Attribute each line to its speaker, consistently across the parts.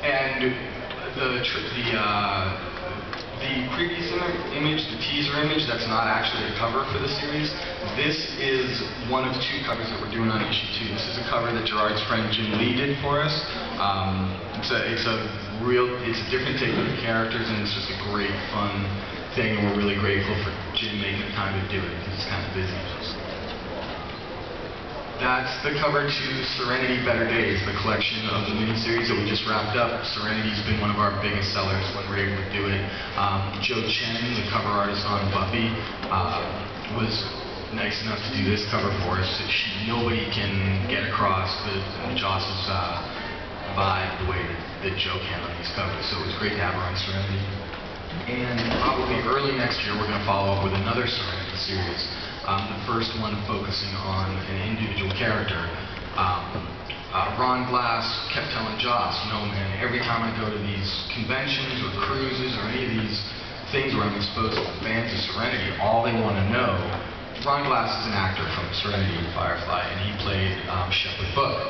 Speaker 1: And the previous image, the teaser image, that's not actually a cover for the series. This is one of two covers that we're doing on issue 2. This is a cover that Gerard's friend Jim Lee did for us. It's a different take on the characters, and it's just a great, fun thing, and we're really grateful for Jim making the time to do it because it's kind of busy. That's the cover to Serenity Better Days, the collection of the miniseries that we just wrapped up. Serenity's been one of our biggest sellers when we're able to do it. Joe Chen, the cover artist on Buffy, was nice enough to do this cover for us. Nobody can get across Joss's vibe the way that Joe can on these covers, so it was great to have her on Serenity. And probably early next year we're going to follow up with another Serenity series. The first one focusing on an individual character. Ron Glass kept telling Joss, you know, man, every time I go to these conventions or cruises or any of these things where I'm exposed to fans of Serenity, all they want to know. Ron Glass is an actor from Serenity and Firefly, and he played Shepherd Book.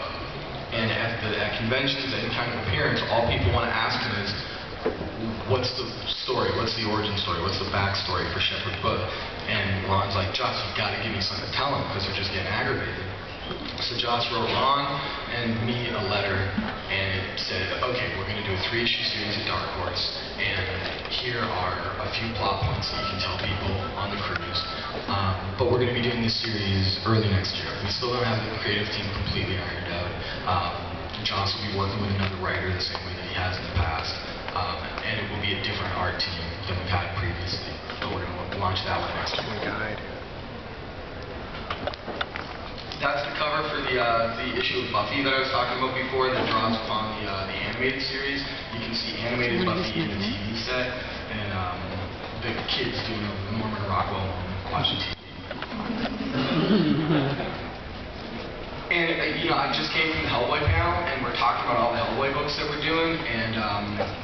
Speaker 1: And at conventions, any kind of appearance, all people want to ask him is, what's the story? What's the origin story? What's the backstory for Shepherd Book? And Ron's like, Joss, you've got to give me something to tell him because they're just getting aggravated. So Joss wrote Ron and me a letter, and it said, okay, we're going to do a 3-issue series at Dark Horse, and here are a few plot points that you can tell people on the cruise. But we're going to be doing this series early next year. We still don't have the creative team completely ironed out. Joss will be working with another writer the same way that he has in the past. And it will be a different art team than we've had previously. But we're going to launch that one next year. That's the cover for the issue of Buffy that I was talking about before that draws upon the animated series. You can see animated Buffy in the TV set, and the kids doing a Norman Rockwell watching TV. And, you know, I just came from the Hellboy panel, and we're talking about all the Hellboy books that we're doing, and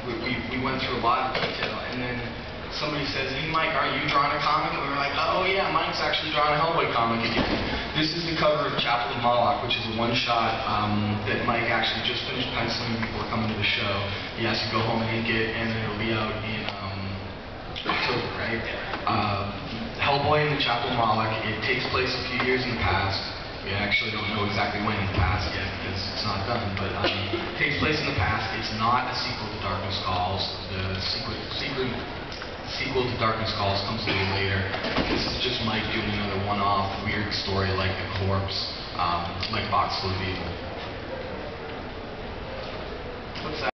Speaker 1: we went through a lot of detail, and then somebody says, hey Mike, are you drawing a comic? And we were like, oh yeah, Mike's actually drawing a Hellboy comic again. This is the cover of Chapel of Moloch, which is a one-shot that Mike actually just finished penciling before coming to the show. He has to go home and ink it, and then it'll be out in October, right? Hellboy and the Chapel of Moloch, it takes place a few years in the past. We actually don't know exactly when in the past yet because it's not done, but it takes place in the past. It's not a sequel to Darkness Calls. The sequel to Darkness Calls comes a little later. This is just Mike doing another one-off weird story like The Corpse, like Box Full of Evil. What's that?